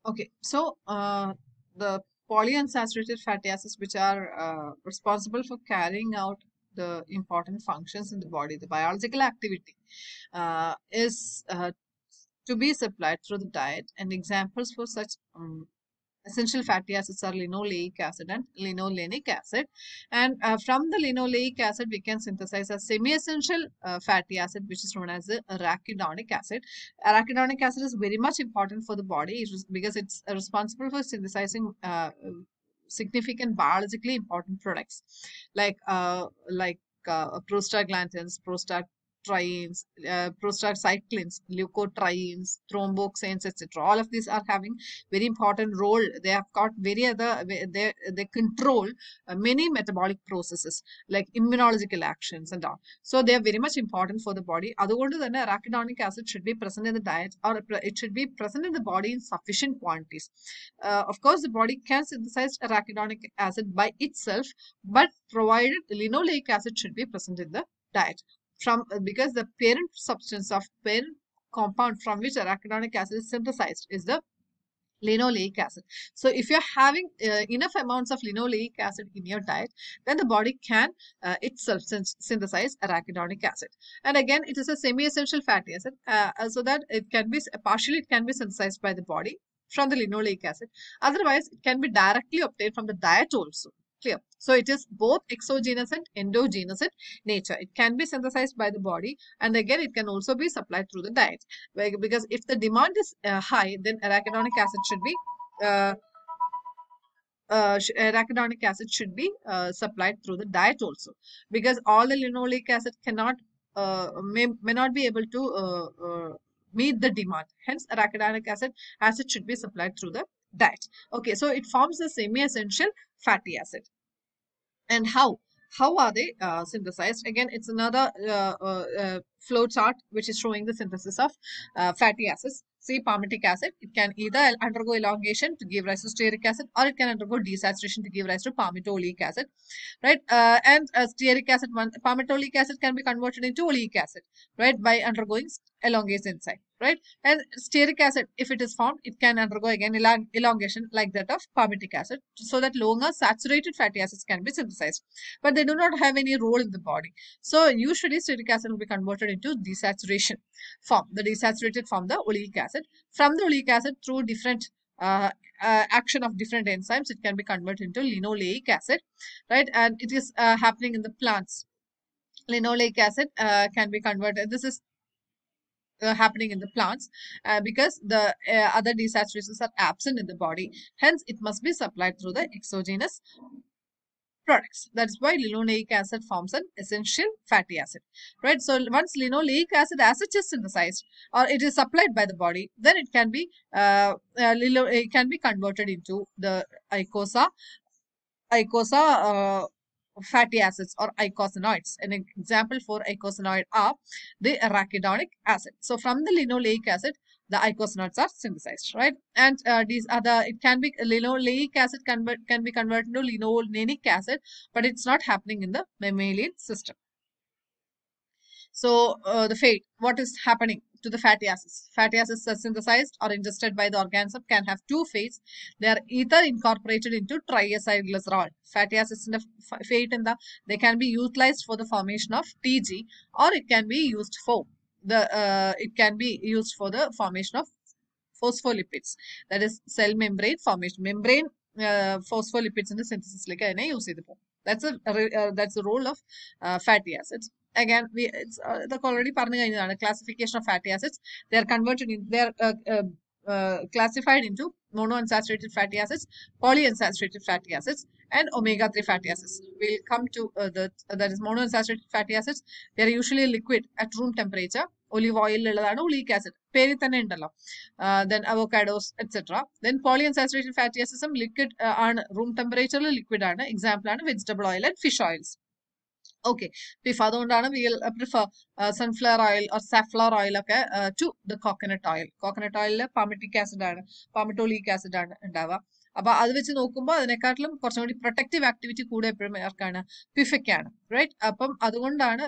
Okay, so the polyunsaturated fatty acids, which are responsible for carrying out the important functions in the body, the biological activity, is to be supplied through the diet. And examples for such essential fatty acids are linoleic acid and linolenic acid. And from the linoleic acid, we can synthesize a semi-essential fatty acid, which is known as the arachidonic acid. Arachidonic acid is very much important for the body because it's responsible for synthesizing significant biologically important products like prostaglandins, prostacyclins, leukotrienes, thromboxanes, etc. All of these are having very important role. They have got they control many metabolic processes like immunological actions and all. So they are very much important for the body. അതുകൊണ്ട് തന്നെ arachidonic acid should be present in the diet, or it should be present in the body in sufficient quantities. Of course, the body can synthesize arachidonic acid by itself, but provided linoleic acid should be present in the diet from because the parent compound from which arachidonic acid is synthesized is the linoleic acid. So if you're having enough amounts of linoleic acid in your diet, then the body can itself synthesize arachidonic acid. And again, it is a semi-essential fatty acid, so that it can be partially it can be synthesized by the body from the linoleic acid. Otherwise, it can be directly obtained from the diet also. Clear. So it is both exogenous and endogenous in nature. It can be synthesized by the body, and again, it can also be supplied through the diet. Because if the demand is high, then uh, arachidonic acid should be supplied through the diet also, because all the linoleic acid cannot may not be able to meet the demand. Hence, arachidonic acid should be supplied through the diet. Okay, so it forms a semi-essential fatty acid. And how are they synthesized? Again, it's another flow chart which is showing the synthesis of fatty acids. See, palmitic acid, it can either undergo elongation to give rise to stearic acid, or it can undergo desaturation to give rise to palmitoleic acid, right? And stearic acid, palmitoleic acid can be converted into oleic acid, right, by undergoing elongase enzyme, right? And stearic acid, if it is formed, it can undergo again elongation like that of palmitic acid, so that longer saturated fatty acids can be synthesized, but they do not have any role in the body. So usually stearic acid will be converted into desaturation form, the desaturated form, the oleic acid. From the oleic acid, through different action of different enzymes, it can be converted into linoleic acid, right? And it is happening in the plants. Linoleic acid can be converted. This is happening in the plants because the other desaturations are absent in the body. Hence, it must be supplied through the exogenous products. That's why linoleic acid forms an essential fatty acid, right? So once linoleic acid as such is synthesized or it is supplied by the body, then it can be converted into the icosa fatty acids or icosanoids. An example for icosanoid are the arachidonic acid. So from the linoleic acid, the icosanoids are synthesized, right? And these other, it can be linoleic acid can be converted to linolenic acid, but it's not happening in the mammalian system. So the fate, what is happening to the fatty acids? Fatty acids are synthesized or ingested by the organism can have two fates. They are either incorporated into triacylglycerol. Fatty acids in the fate in the they can be utilized for the formation of TG, or it can be used for the formation of phospholipids. That is cell membrane formation. Membrane phospholipids in the synthesis like use that's the role of fatty acids. Again, it's the already classification of fatty acids. They are classified into monounsaturated fatty acids, polyunsaturated fatty acids, and omega-3 fatty acids. We'll come to that is monounsaturated fatty acids. They are usually liquid at room temperature. Olive oil oleic acid. Then avocados, etc. Then polyunsaturated fatty acids liquid room temperature liquid example vegetable oil and fish oils. Okay, if അതുകൊണ്ടാണ് we'll prefer sunflower oil or safflower oil to the coconut oil. Coconut oil palmitic acid palmitoleic acid ഉണ്ടാവുക. അപ്പൊ അത് വെച്ച് നോക്കുമ്പോൾ അതിനെക്കാട്ടിലും കുറച്ചും കൂടി protective activity കൂടെ എപ്പോഴും ആർക്കാണ് പിഫയ്ക്കാണ്, റൈറ്റ്? അപ്പം അതുകൊണ്ടാണ്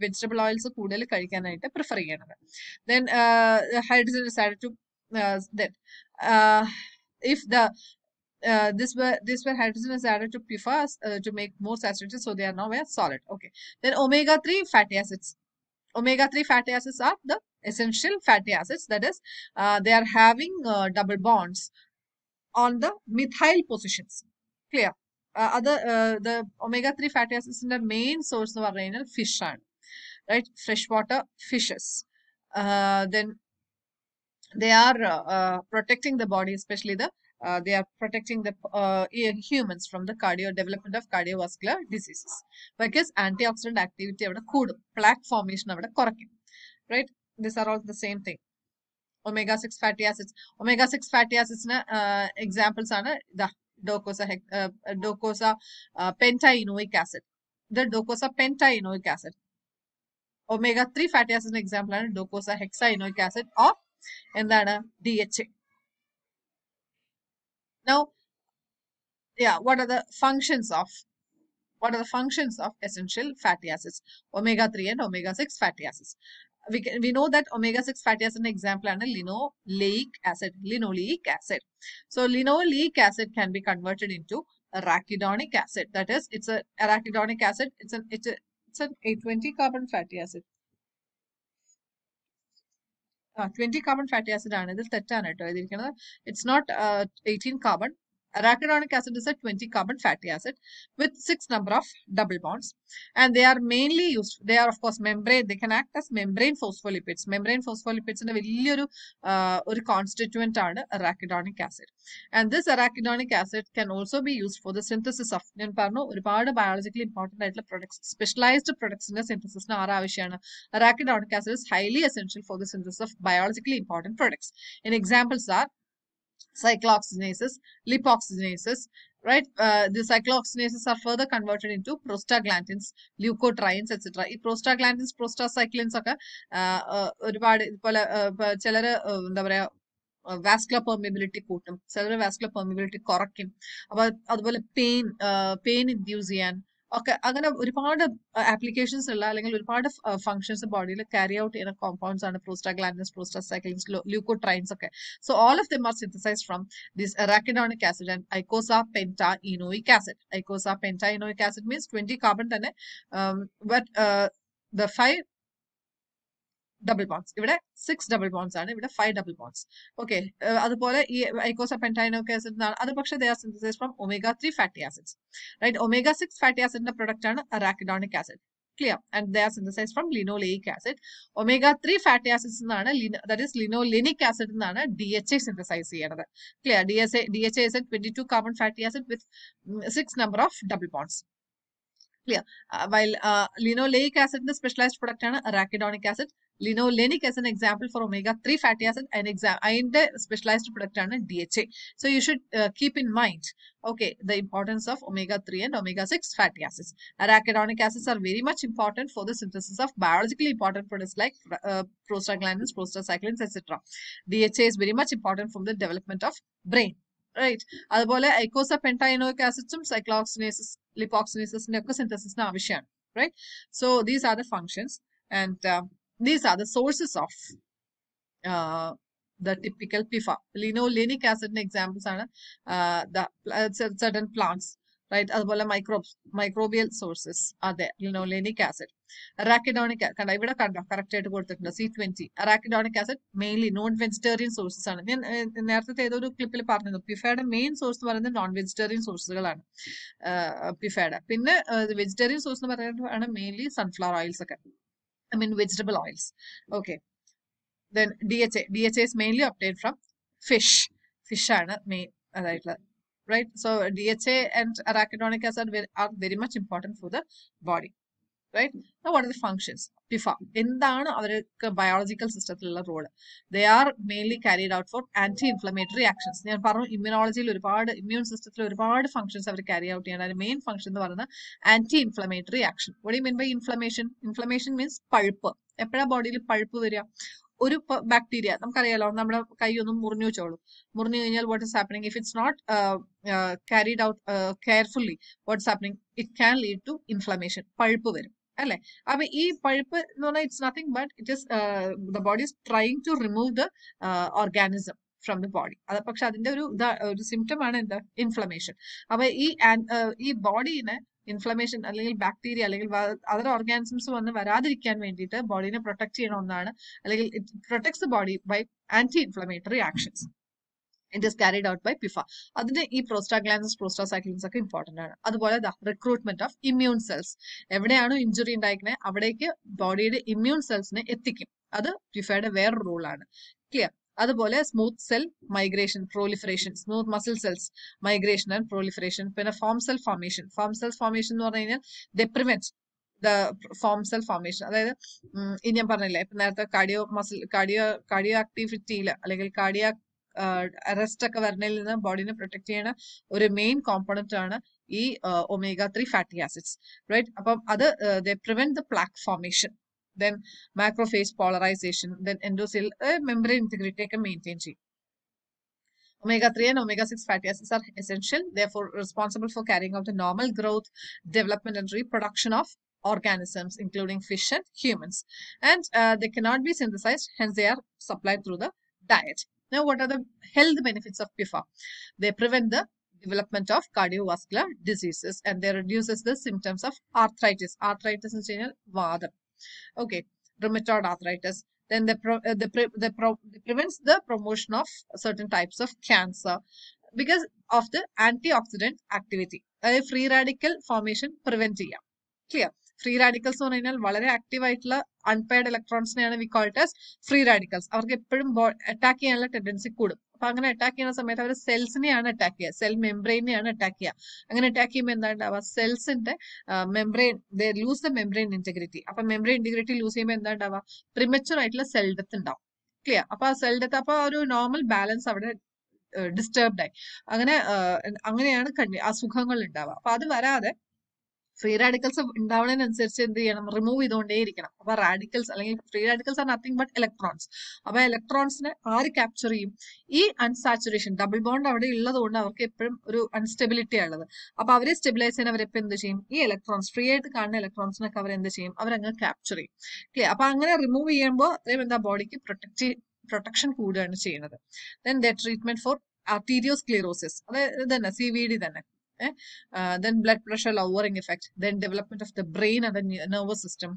വെജിറ്റബിൾ ഓയിൽസ് കൂടുതൽ കഴിക്കാനായിട്ട് പ്രിഫർ ചെയ്യണത്. Then hydrogen is added to then If this where hydrogen is added to PFAS to make more saturated, so they are now a solid. Okay. Then omega-3 fatty acids. Omega-3 fatty acids are the essential fatty acids. That is, they are having double bonds on the methyl positions. Clear? The omega-3 fatty acids in the main source of our fish, right? Freshwater fishes. Then they are protecting the body, especially they are protecting the humans from the development of cardiovascular diseases, because antioxidant activity avada koodum, plaque formation avada korakkum, right? These are all the same thing. Omega-6 fatty acids. Omega-6 fatty acids examples are the docosa pentaenoic acid. The docosa pentaenoic acid. Omega-3 fatty acid example ആണ് docosa hexaenoic acid or എന്താണ് DHA. Now, yeah, what are the functions of essential fatty acids? Omega-3 and omega-6 fatty acids. We know that omega-6 fatty acid example ആണ് linoleic acid. So linoleic acid can be converted into arachidonic acid. That is, it's a arachidonic acid. It's an 20 carbon fatty acid. 20 carbon fatty acid ആണ് ഇതിൽ തെറ്റാണ് കേട്ടോ എഴുതിയിരിക്കുന്നത്. It's not 18 carbon. Arachidonic acid is a 20 carbon fatty acid with 6 number of double bonds, and they are mainly used. They are of course membrane. They can act as membrane phospholipids. Membrane phospholipids ന്റെ വലിയൊരു ഒരു constituent ആണ് arachidonic acid. And this arachidonic acid can also be used for the synthesis of, ഞാൻ പറഞ്ഞു, ഒരുപാട് biologically important ആയിട്ടുള്ള products, specialized products ന്റെ synthesis ന് ആവശ്യമാണ്. Arachidonic acid is highly essential for the synthesis of biologically important products. And examples are cyclooxygenases, lipoxygenases, right? The cyclooxygenases are further converted into prostaglandins, leukotrienes, etc. ഈ prostaglandins, prostacyclins ഒക്കെ ഒരുപാട് ഇതുപോലെ ചിലര് എന്താ പറയാ വാസ്കുലർ പെർമിബിലിറ്റി കൂട്ടും, ചിലർ vascular permeability കുറയ്ക്കും. അപ്പൊ അതുപോലെ പെയിൻ ഇൻഡ്യൂസ് ചെയ്യാൻ ഒക്കെ അങ്ങനെ ഒരുപാട് ആപ്ലിക്കേഷൻസ് ഉള്ള അല്ലെങ്കിൽ ഒരുപാട് ഫംഗ്ഷൻസ് ബോഡിയിൽ ക്യാരി ഔട്ട് ചെയ്യുന്ന കോമ്പൗണ്ട്സ് ആണ് പ്രോസ്റ്റാഗ്ലാൻഡിൻസ്, പ്രോസ്റ്റാസൈക്ലിൻസ്, ല്യൂക്കോട്രൈൻസ് ഒക്കെ. So all of them are synthesised from this arachidonic acid and icosapentaenoic acid. Icosapentaenoic acid means 20 carbon തന്നെ, but the 5 double bonds. ഇവിടെ 6 double bonds ആണ്, ഇവിടെ 5 double bonds. Okay. അതുപോലെ ഈ icosapentaenoic acid അത് പക്ഷേ they are synthesized from omega-3 fatty acids. Right? Omega-6 fatty acid ന്റെ product ആണ് arachidonic acid. Clear? And they are synthesized from linoleic acid. Omega-3 fatty acids എന്നാണ്, that is linolenic acid എന്നാണ് DHA synthesize ചെയ്യണത്. Clear? DHA is a 22 carbon fatty acid with 6 number of double bonds. Clear? While linoleic acid the specialized product ആണ് arachidonic acid. Linolenic as an example for omega-3 fatty acid, and അതിന്റെ specialized product ആണ് DHA. So you should keep in mind, okay, the importance of omega-3 and omega-6 fatty acids. Arachidonic acids are very much important for the synthesis of biologically important products like prostaglandins, prostacyclins, etc. DHA is very much important for the development of brain. Right? അതുപോലെ icosapentaenoic acids, cyclooxygenases, lipoxygenases ഒക്കെ synthesis ആവശ്യമാണ്. Right? So these are the functions, and these are the sources of the typical PIFA. Linolenic acid examples are the certain plants, right? അതുപോലെ microbial sources are there. Linolenic acid. Arachidonic acid, ഇവിടെ കണ്ടോ correct ആയിട്ട് കൊടുത്തിട്ടുണ്ട് C20. Arachidonic acid mainly non vegetarian sources ആണ്. ഞാൻ നേരത്തെ ഏതൊരു ക്ലിപ്പിൽ പറഞ്ഞത് പിഫയുടെ മെയിൻ സോഴ്സ് എന്ന് പറയുന്നത് നോൺ വെജിറ്റേറിയൻ സോഴ്സുകളാണ് പിഫയുടെ. പിന്നെ വെജിറ്റേറിയൻ സോഴ്സ് എന്ന് പറയുന്നതാണ് മെയിൻലി സൺഫ്ലവർ ഓയിൽസ് ഒക്കെ, I mean vegetable oils. Okay. Then DHA is mainly obtained from fish. Fish ആണ് main അതായിട്ടുള്ളത്. Right? So DHA and arachidonic acid are very much important for the body. Right? Now what are the functions? PIFA. എന്താണ് അവർക്ക് biological സിസ്റ്റത്തിലുള്ള role? They are mainly carried out for anti-inflammatory actions. ഞാൻ പറഞ്ഞു ഇമ്മ്യൂണോളജിയിൽ ഒരുപാട്, immune സിസ്റ്റത്തിൽ ഒരുപാട് functions അവർ carry out ചെയ്യണം. അതിന്റെ മെയിൻ ഫംഗ്ഷൻ എന്ന് പറയുന്നത് anti-inflammatory action. What do you mean by inflammation? Inflammation means പഴുപ്പ്. എപ്പോഴാണ് ബോഡിയിൽ പഴുപ്പ് വരിക? ഒരു ബാക്ടീരിയ നമുക്കറിയാലോ, നമ്മുടെ കൈ ഒന്നും മുറിഞ്ഞു വെച്ചോളൂ. മുറിഞ്ഞു കഴിഞ്ഞാൽ what is happening if it's not carried out carefully, what's happening? It can lead to inflammation. പഴുപ്പ് വരും അല്ലെ? അപ്പൊ ഈ പഴുപ്പ് എന്ന് പറഞ്ഞാൽ it's nothing but it is the body is trying to remove the organism from the body. അത് പക്ഷെ അതിന്റെ ഒരു സിംറ്റം ആണ് എന്താ, ഇൻഫ്ലമേഷൻ. അപ്പൊ ഈ ബോഡീനെ ഇൻഫ്ലമേഷൻ അല്ലെങ്കിൽ ബാക്ടീരിയ അല്ലെങ്കിൽ അതർ ഓർഗാനിസംസ് വന്ന് വരാതിരിക്കാൻ വേണ്ടിയിട്ട് ബോഡീനെ പ്രൊട്ടക്ട് ചെയ്യണ ഒന്നാണ്, അല്ലെങ്കിൽ it protects the body by anti inflammatory actions. It is carried out by PIFA. അതിന്റെ ഈ പ്രോസ്റ്റാഗ്ലാൻഡ്സ് പ്രോസ്റ്റാസൈക്ലിൻസ് ഒക്കെ ഇമ്പോർട്ടന്റ് ആണ്. അതുപോലെ റിക്രൂട്ട്മെന്റ് ഓഫ് ഇമ്മ്യൂൺ സെൽസ്. എവിടെയാണോ ഇഞ്ചുറി ഉണ്ടായിരിക്കുന്നത് അവിടേക്ക് ബോഡിയുടെ ഇമ്മ്യൂൺ സെൽസിനെ എത്തിക്കും. അത് പിഫയുടെ വേറൊരു റൂളാണ്. ക്ലിയർ. അതുപോലെ smooth cell migration proliferation, smooth muscle cells migration and proliferation. പിന്നെ form cell formation. Form cell formation എന്ന് പറഞ്ഞു കഴിഞ്ഞാൽ the prevent the form cell formation. അതായത് ഈ ഞാൻ പറഞ്ഞില്ലേ ഇപ്പൊ നേരത്തെ കാർഡിയോ ആക്ടിവിറ്റിയിൽ അല്ലെങ്കിൽ കാർഡിയോ അറസ്റ്റ് ഒക്കെ വരുന്നതിൽ നിന്ന് ബോഡിനെ പ്രൊട്ടക്ട് ചെയ്യുന്ന ഒരു മെയിൻ കോമ്പോണന്റ് ആണ് ഈ omega-3 fatty acids, റൈറ്റ്? അപ്പം അത് they prevent the plaque formation, then macrophage polarization, then endothelial membrane integrity ഒക്കെ മെയിൻറ്റെയിൻ ചെയ്യും. Omega-3 and omega-6 fatty acids are essential, therefore responsible for carrying out the normal growth, development and reproduction of organisms including fish and humans, and they cannot be synthesized, hence they are supplied through the diet. Now, what are the health benefits of PIFA? They prevent the development of cardiovascular diseases and they reduces the symptoms of arthritis. Arthritis in general, vadam. Okay, rheumatoid arthritis. Then they prevents the promotion of certain types of cancer because of the antioxidant activity. Free radical formation prevent ചെയ്യാം. Clear? Free radicals എന്ന് പറഞ്ഞാൽ വളരെ active ആയിട്ടുള്ള unpaired ഇലക്ട്രോൺസിനെയാണ് we called as free radicals. അവർക്ക് എപ്പോഴും attack ചെയ്യാനുള്ള tendency കൂടും. അപ്പൊ അങ്ങനെ അറ്റാക്ക് ചെയ്യുന്ന സമയത്ത് അവർ സെൽസിനെയാണ് അറ്റാക്ക് ചെയ്യുക, സെൽ മെംബ്രെയിനെയാണ് അറ്റാക്ക് ചെയ്യുക. അങ്ങനെ അറ്റാക്ക് ചെയ്യുമ്പോൾ എന്താ ഉണ്ടാവുക, സെൽസിന്റെ membrane lose the membrane integrity. അപ്പൊ മെംബ്രെയിൻ ഇന്റഗ്രിറ്റി ലൂസ് ചെയ്യുമ്പോൾ എന്താ ഉണ്ടാവുക, പ്രിമച്ചുർ ആയിട്ടുള്ള സെൽ ഡെത്ത് ഉണ്ടാവും. ക്ലിയർ? അപ്പൊ ആ സെൽ ഡെത്ത്, അപ്പൊ ഒരു നോർമൽ ബാലൻസ് അവിടെ ഡിസ്റ്റർബ്ഡ് ആയി. അങ്ങനെയാണ് അസുഖങ്ങൾ ഉണ്ടാവുക. അപ്പൊ അത് വരാതെ ഫ്രീ റാഡിക്കൽസ് ഉണ്ടാവുന്നതിനനുസരിച്ച് എന്ത് ചെയ്യണം, റിമൂവ് ചെയ്തുകൊണ്ടേയിരിക്കണം. അപ്പൊ റാഡിക്കൽസ് അല്ലെങ്കിൽ free radicals are nothing but electrons. അപ്പൊ ഇലക്ട്രോൺസിനെ ആര് ക്യാപ്ചർ ചെയ്യും, ഈ അൺസാച്ചുറേഷൻ ഡബിൾ ബോണ്ട് അവിടെ ഉള്ളത് കൊണ്ട് അവർക്ക് എപ്പോഴും ഒരു അൺസ്റ്റെബിലിറ്റി ഉള്ളത്. അപ്പൊ അവരെ സ്റ്റെബിലൈസ് ചെയ്യാൻ അവരെപ്പോ എന്ത് ചെയ്യും, ഈ ഇലക്ട്രോൺസ് ഫ്രീ ആയിട്ട് കാണുന്ന ഇലക്ട്രോൺസിനൊക്കെ അവർ എന്ത് ചെയ്യും, അവരങ്ങ് ക്യാപ്ചർ ചെയ്യും. ക്ലിയർ? അപ്പൊ അങ്ങനെ റിമൂവ് ചെയ്യുമ്പോൾ അത്രയും എന്താ ബോഡിക്ക് പ്രൊട്ടക്ഷൻ കൂടുകയാണ് ചെയ്യുന്നത്. ദെൻ ദ ട്രീറ്റ്മെന്റ് ഫോർ ആർട്ടീരിയോസ്ക്ലിറോസിസ്, അതായത് തന്നെ CVD തന്നെ. Then blood pressure lowering effect, then development of the brain and the nervous system,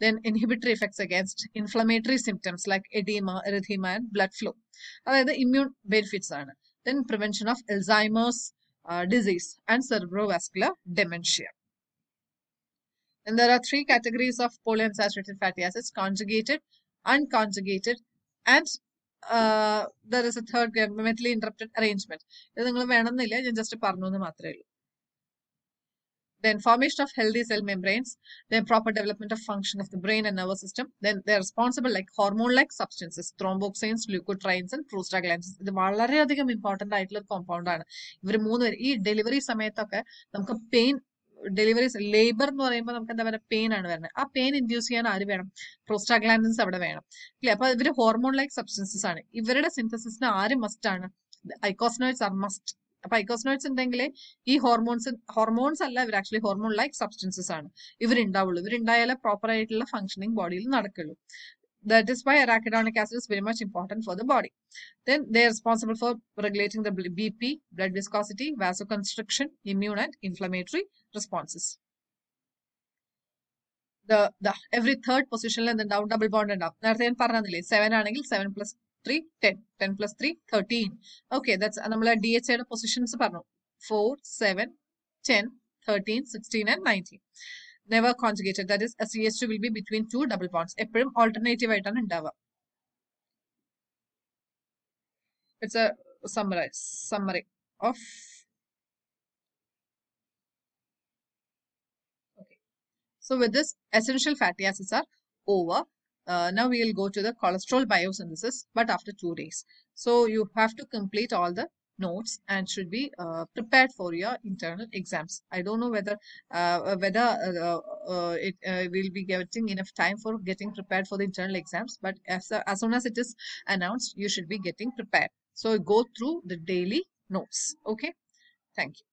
then inhibitory effects against inflammatory symptoms like edema, erythema and blood flow. അതായത് immune benefits ആണ്. Then prevention of Alzheimer's disease and cerebrovascular dementia. And there are 3 categories of polyunsaturated fatty acids: conjugated, unconjugated, and there is a third, methyl interrupted arrangement. ഇത് നിങ്ങൾ വേണമെന്നില്ല, ഞാൻ just പറഞ്ഞു എന്ന് മാത്രമേ ഉള്ളൂ. Then formation of healthy cell membranes, then proper development of function of the brain and nervous system, then they're responsible like hormone-like substances, thromboxanes, leukotrienes and prostaglandins. ഇത് വളരെയധികം ഇമ്പോർട്ടന്റ് ആയിട്ടുള്ള ഒരു കോമ്പൗണ്ട് ആണ്. ഇവർ 3 പേര് ഈ ഡെലിവറി സമയത്തൊക്കെ നമുക്ക് പെയിൻ, ഡെലിവറി ലേബർ എന്ന് പറയുമ്പോൾ നമുക്ക് എന്താ പറയുക, പെയിൻ ആണ് വരുന്നത്. ആ പെയിൻ ഇൻഡ്യൂസ് ചെയ്യാൻ ആര് വേണം, പ്രോസ്റ്റാഗ്ലാൻഡിൻസ് അവിടെ വേണം. ഇല്ലേ? അപ്പൊ ഇവര് ഹോർമോൺ ലൈക്ക് സബ്സ്റ്റൻസസ് ആണ്. ഇവരുടെ സിന്തസിസിന് ആര് മസ്റ്റ് ആണ്, ഐക്കോസ്നോയിഡ്സ് ആർ മസ്റ്റ്. അപ്പൊ ഐക്കോസ്നോയിഡ്സ് ഉണ്ടെങ്കിലേ ഈ ഹോർമോൺസ് അല്ല, ഇവർ ആക്ച്വലി ഹോർമോൺ ലൈക്ക് സബ്സ്റ്റൻസസ് ആണ് ഇവരുണ്ടാവുള്ളൂ. ഇവരുണ്ടായാലേ പ്രോപ്പർ ആയിട്ടുള്ള ഫംഗ്ഷനിങ് ബോഡിയിൽ നടക്കുള്ളൂ. That is why arachidonic acid is very much important for the body. Then they are responsible for regulating the BP, blood viscosity, vasoconstriction, immune and inflammatory responses. The every third position and then down double bond and up. നേരത്തെ ഞാൻ പറഞ്ഞില്ലേ 7 ആണെങ്കിൽ 7 plus 3 10, 10 plus 3 13. Okay, that's നമ്മളെ DHA യുടെ positions പറഞ്ഞു. 4, 7, 10, 13, 16 and 19. Never conjugated, that is CH2 will be between 2 double bonds. എപ്പോഴും alternative ആയിട്ടാണ് ഉണ്ടാവുക. It's a summary of. Okay, so with this, essential fatty acids are over. Now we will go to the cholesterol biosynthesis, but after 2 days. So you have to complete all the notes and should be prepared for your internal exams. I don't know whether it will be getting enough time for getting prepared for the internal exams, but as soon as it is announced, you should be getting prepared. So go through the daily notes. Okay, thank you.